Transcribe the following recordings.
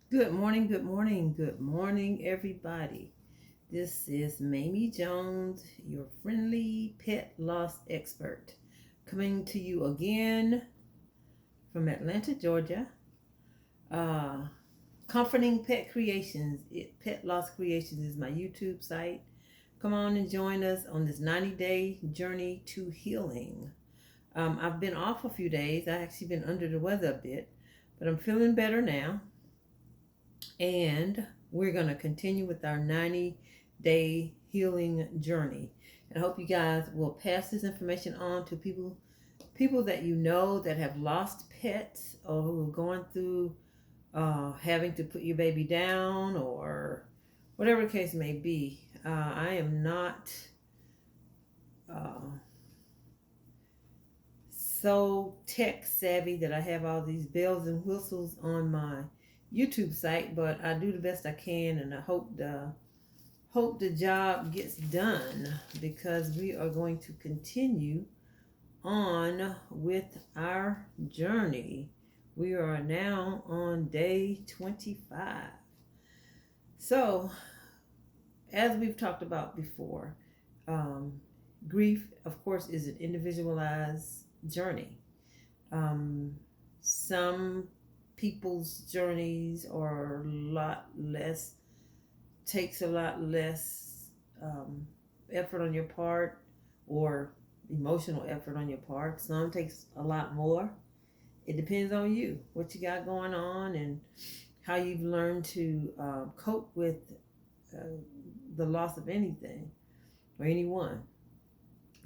Good morning, good morning, good morning, everybody. This is Mamie Jones, your friendly pet loss expert, coming to you again from Atlanta, Georgia. Uh, Comforting Pet Creations, Pet Loss Creations is my YouTube site. Come on and join us on this 90-day journey to healing. I've been off a few days. I actually been under the weather a bit, but I'm feeling better now. And we're going to continue with our 90-day healing journey. And I hope you guys will pass this information on to people that you know that have lost pets or who are going through having to put your baby down or whatever the case may be. I am not uh, so tech savvy that I have all these bells and whistles on my YouTube site, but I do the best I can, and I hope the job gets done because we are going to continue on with our journey. We are now on day 25. So, as we've talked about before, um, grief, of course, is an individualized journey. Um, some people's journeys are a lot less, takes a lot less effort on your part or emotional effort on your part. Some takes a lot more. It depends on you, what you got going on, and how you've learned to cope with uh, the loss of anything or anyone.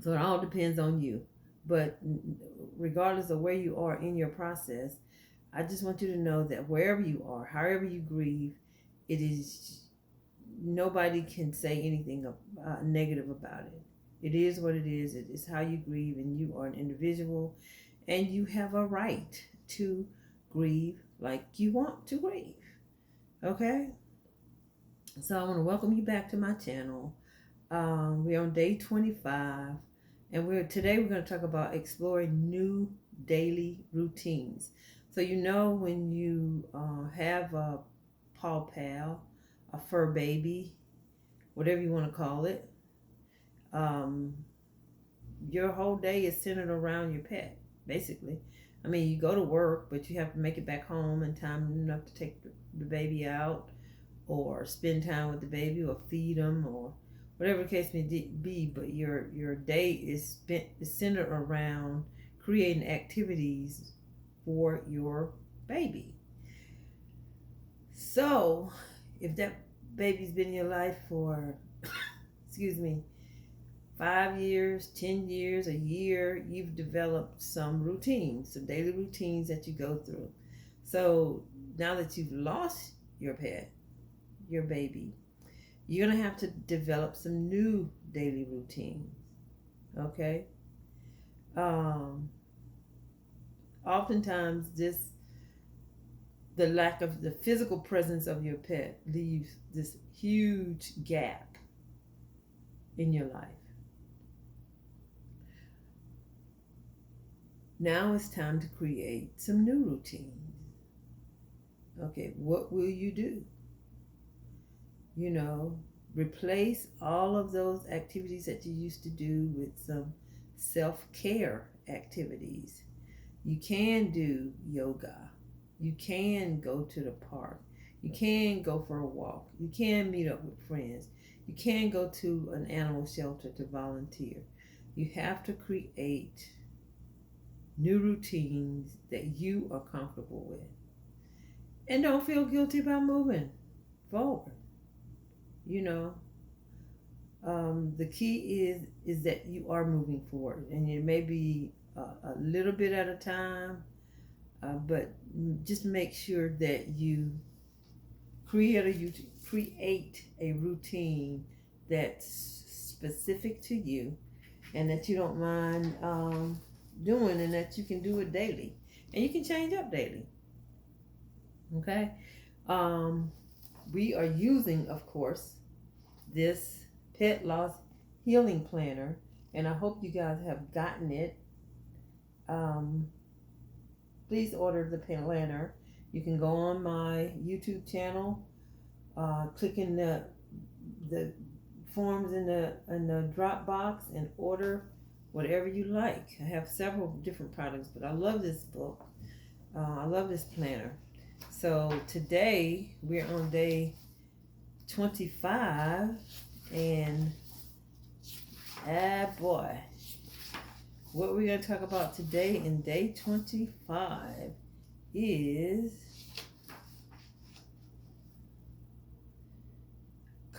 So it all depends on you. But regardless of where you are in your process, I just want you to know that wherever you are, however you grieve, it is nobody can say anything negative about it. It is what it is. It is how you grieve, and you are an individual, and you have a right to grieve like you want to grieve. Okay? So I want to welcome you back to my channel. We're on day 25, and we're going to talk about exploring new daily routines. So when you have a paw pal, a fur baby, whatever you want to call it, um, your whole day is centered around your pet, basically. I mean, you go to work, but you have to make it back home in time enough to take the baby out or spend time with the baby or feed them or whatever the case may be. But your day is centered around creating activities for your baby. So, if that baby's been in your life for, excuse me, 5 years, 10 years, a year, you've developed some routines, some daily routines that you go through. So now that you've lost your pet, your baby, you're going to have to develop some new daily routines. Okay? Um, Oftentimes, the lack of the physical presence of your pet leaves this huge gap in your life. Now it's time to create some new routines. Okay, what will you do? You know, replace all of those activities that you used to do with some self care activities. You can do yoga. You can go to the park. You can go for a walk. You can meet up with friends. You can go to an animal shelter to volunteer. You have to create new routines that you are comfortable with. And don't feel guilty about moving forward. You know, the key is that you are moving forward, and it may be a little bit at a time, but just make sure that you create a routine that's specific to you, and that you don't mind doing, and that you can do it daily, and you can change up daily. Okay, um, we are using, of course, this pet loss healing planner, and I hope you guys have gotten it. Um, Please order the planner. You can go on my YouTube channel, click in the forms in the drop box and order whatever you like. I have several different products, but I love this book. I love this planner. So today we're on day 25, and boy, what we're going to talk about today in day 25 is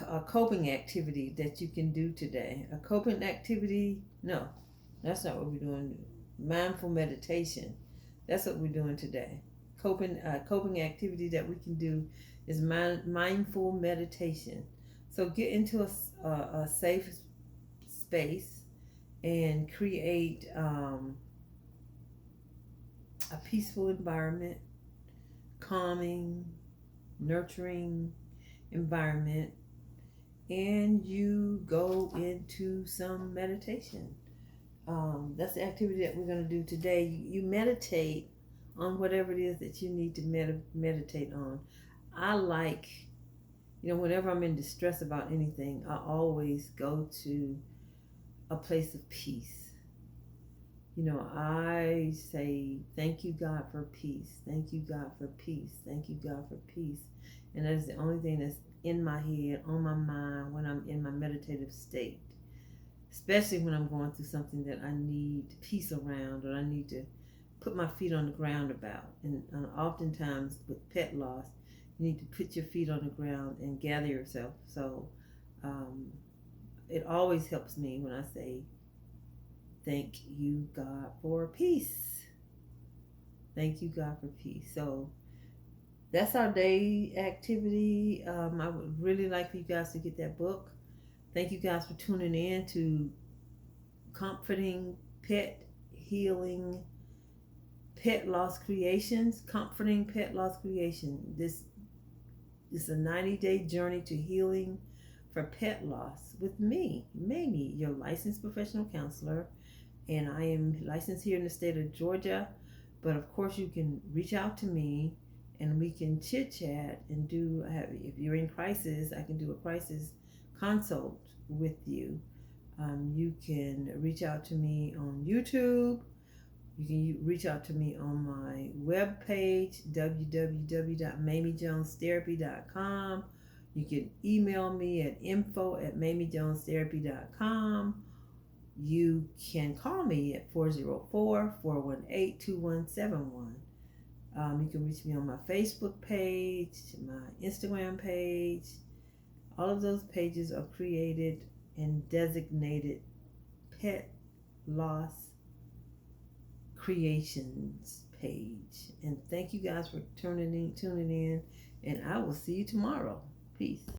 a coping activity that you can do today. A coping activity, no, that's not what we're doing. Mindful meditation. That's what we're doing today. Coping activity that we can do is mindful meditation. So get into a safe space and create a peaceful environment, calming, nurturing environment, and you go into some meditation. That's the activity that we're going to do today. You meditate on whatever it is that you need to meditate on. I like, whenever I'm in distress about anything, I always go to a place of peace. I say, thank you, God, for peace. Thank you, God, for peace. Thank you, God, for peace. And that is the only thing that's in my head, on my mind, when I'm in my meditative state. Especially when I'm going through something that I need peace around, or I need to put my feet on the ground about. And oftentimes with pet loss, you need to put your feet on the ground and gather yourself. So it always helps me when I say, thank you, God, for peace. Thank you, God, for peace. So that's our day activity. I would really like for you guys to get that book. Thank you guys for tuning in to Comforting Pet Healing Pet Loss Creations. Comforting Pet Loss Creation. This is a 90-day journey to healing for pet loss with me, Mamie, your licensed professional counselor. And I am licensed here in the state of Georgia. But of course, you can reach out to me and we can chit chat and if you're in crisis, I can do a crisis consult with you. You can reach out to me on YouTube. You can reach out to me on my webpage, www.mamiejonestherapy.com. You can email me at info@mamiejonestherapy.com. You can call me at 404-418-2171. You can reach me on my Facebook page, my Instagram page. All of those pages are created and designated Pet Loss Creations page. And thank you guys for tuning in, and I will see you tomorrow. Peace.